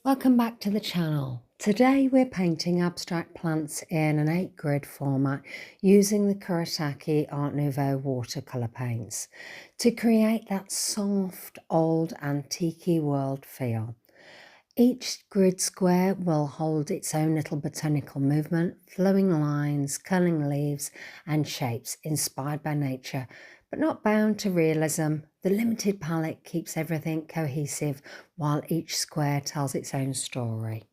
Welcome back to the channel. Today we're painting abstract plants in an 8 grid format using the Kuretake Art Nouveau watercolour paints to create that soft, old, antique world feel. Each grid square will hold its own little botanical movement, flowing lines, curling leaves and shapes inspired by nature, but not bound to realism. The limited palette keeps everything cohesive while each square tells its own story.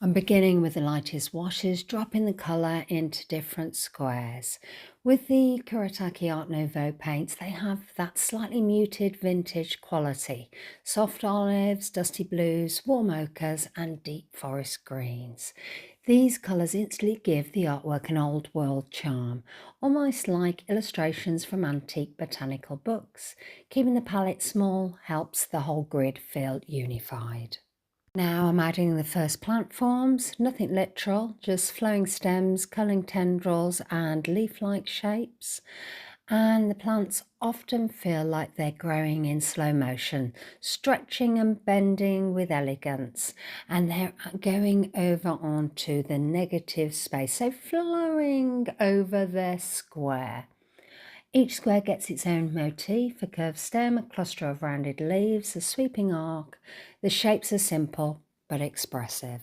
I'm beginning with the lightest washes, dropping the colour into different squares. With the Kuretake Art Nouveau paints, they have that slightly muted vintage quality. Soft olives, dusty blues, warm ochres and deep forest greens. These colours instantly give the artwork an old world charm, almost like illustrations from antique botanical books. Keeping the palette small helps the whole grid feel unified. Now I'm adding the first plant forms, nothing literal, just flowing stems, curling tendrils and leaf-like shapes. And the plants often feel like they're growing in slow motion, stretching and bending with elegance. And they're going over onto the negative space, so flowing over their square. Each square gets its own motif, a curved stem, a cluster of rounded leaves, a sweeping arc. The shapes are simple but expressive.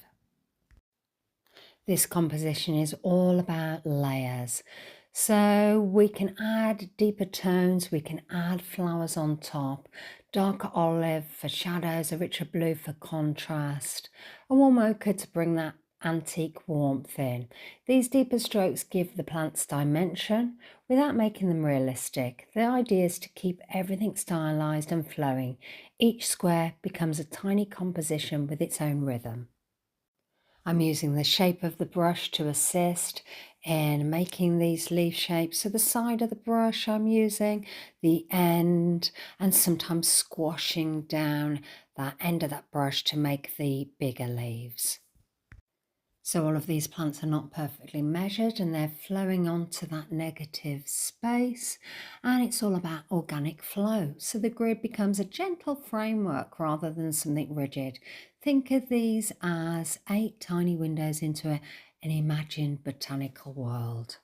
This composition is all about layers. So we can add deeper tones, we can add flowers on top, darker olive for shadows, a richer blue for contrast, a warm ochre to bring that antique warmth in. These deeper strokes give the plants dimension without making them realistic. The idea is to keep everything stylized and flowing. Each square becomes a tiny composition with its own rhythm. I'm using the shape of the brush to assist in making these leaf shapes. So the side of the brush I'm using, the end, and sometimes squashing down that end of that brush to make the bigger leaves. So all of these plants are not perfectly measured and they're flowing onto that negative space, and it's all about organic flow. So the grid becomes a gentle framework rather than something rigid. Think of these as 8 tiny windows into an imagined botanical world.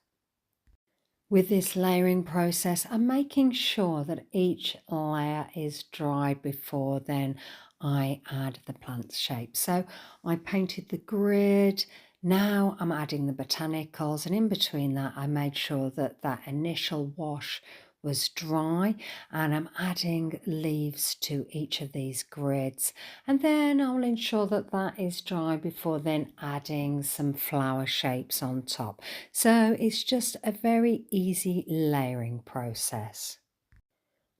With this layering process, I'm making sure that each layer is dry before then I add the plant shape. So I painted the grid, now I'm adding the botanicals, and in between that I made sure that that initial wash was dry, and I'm adding leaves to each of these grids, and then I'll ensure that that is dry before then adding some flower shapes on top. So it's just a very easy layering process.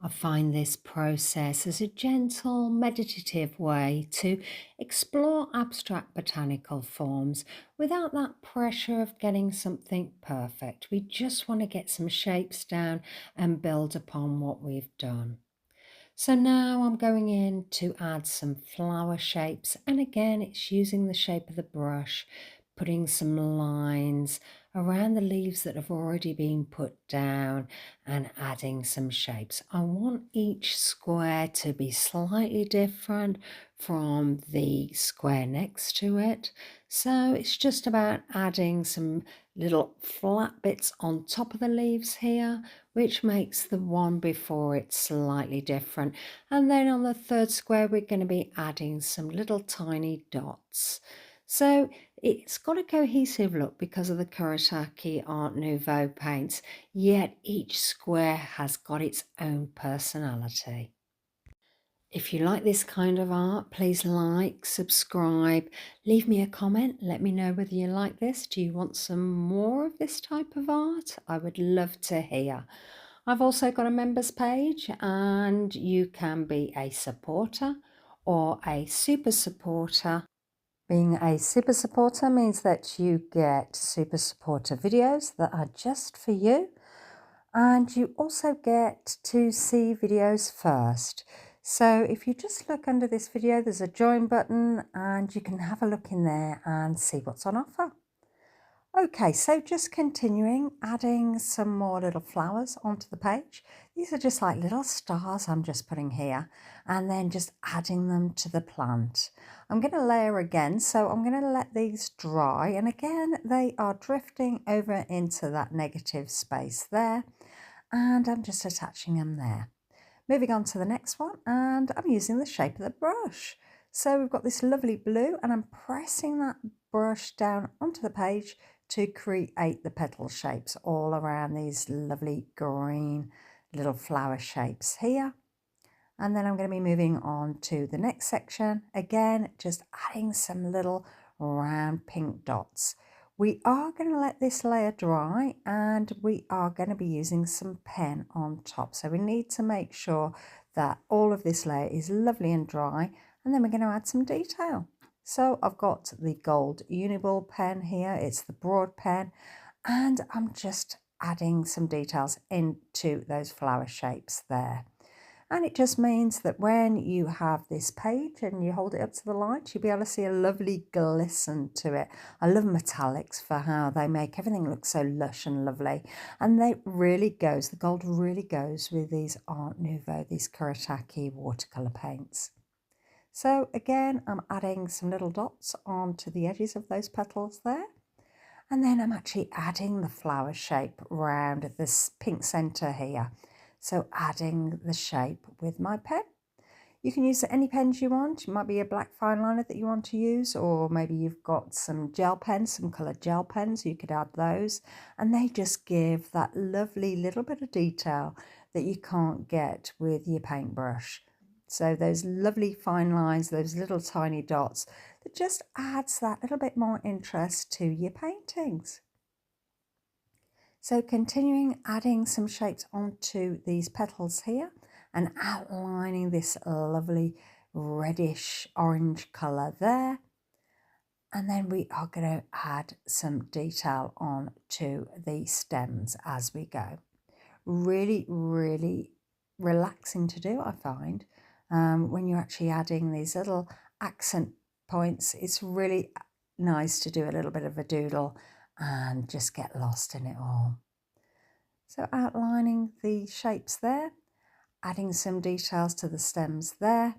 I find this process as a gentle, meditative way to explore abstract botanical forms without that pressure of getting something perfect. We just want to get some shapes down and build upon what we've done. So now I'm going in to add some flower shapes, and again it's using the shape of the brush, putting some lines around the leaves that have already been put down and adding some shapes. I want each square to be slightly different from the square next to it. So it's just about adding some little flat bits on top of the leaves here, which makes the one before it slightly different. And then on the third square, we're going to be adding some little tiny dots. So it's got a cohesive look because of the Kuretake Art Nouveau paints, yet each square has got its own personality. If you like this kind of art, please like, subscribe, leave me a comment, let me know whether you like this. Do you want some more of this type of art? I would love to hear. I've also got a members page, and you can be a supporter or a super supporter. Being a super supporter means that you get super supporter videos that are just for you, and you also get to see videos first. So if you just look under this video, there's a join button and you can have a look in there and see what's on offer. Okay, so just continuing, adding some more little flowers onto the page. These are just like little stars I'm just putting here, and then just adding them to the plant. I'm going to layer again, so I'm going to let these dry, and again they are drifting over into that negative space there, and I'm just attaching them there. Moving on to the next one, and I'm using the shape of the brush. So we've got this lovely blue, and I'm pressing that brush down onto the page to create the petal shapes all around these lovely green little flower shapes here. And then I'm going to be moving on to the next section. Again, just adding some little round pink dots. We are going to let this layer dry, and we are going to be using some pen on top. So we need to make sure that all of this layer is lovely and dry, and then we're going to add some detail. So I've got the gold Uniball pen here. It's the broad pen, and I'm just adding some details into those flower shapes there. And it just means that when you have this page and you hold it up to the light, you'll be able to see a lovely glisten to it. I love metallics for how they make everything look so lush and lovely. And the gold really goes with these Art Nouveau, these Kuretake watercolour paints. So again, I'm adding some little dots onto the edges of those petals there. And then I'm actually adding the flower shape around this pink centre here. So adding the shape with my pen. You can use any pens you want. It might be a black fine liner that you want to use, or maybe you've got some gel pens, some coloured gel pens, you could add those. And they just give that lovely little bit of detail that you can't get with your paintbrush. So those lovely fine lines, those little tiny dots, that just adds that little bit more interest to your paintings. So continuing adding some shapes onto these petals here and outlining this lovely reddish orange colour there. And then we are going to add some detail on to the stems as we go. Really, really relaxing to do, I find. When you're actually adding these little accent points, it's really nice to do a little bit of a doodle and just get lost in it all. So outlining the shapes there, adding some details to the stems there,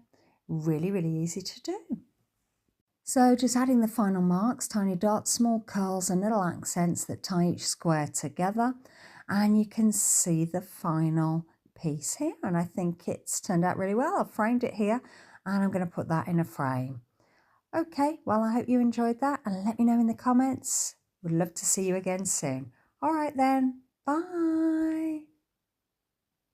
really, really easy to do. So just adding the final marks, tiny dots, small curls and little accents that tie each square together, and you can see the final piece here, and I think it's turned out really well. I've framed it here and I'm going to put that in a frame. Okay, well, I hope you enjoyed that, and let me know in the comments. Would love to see you again soon. All right then, bye.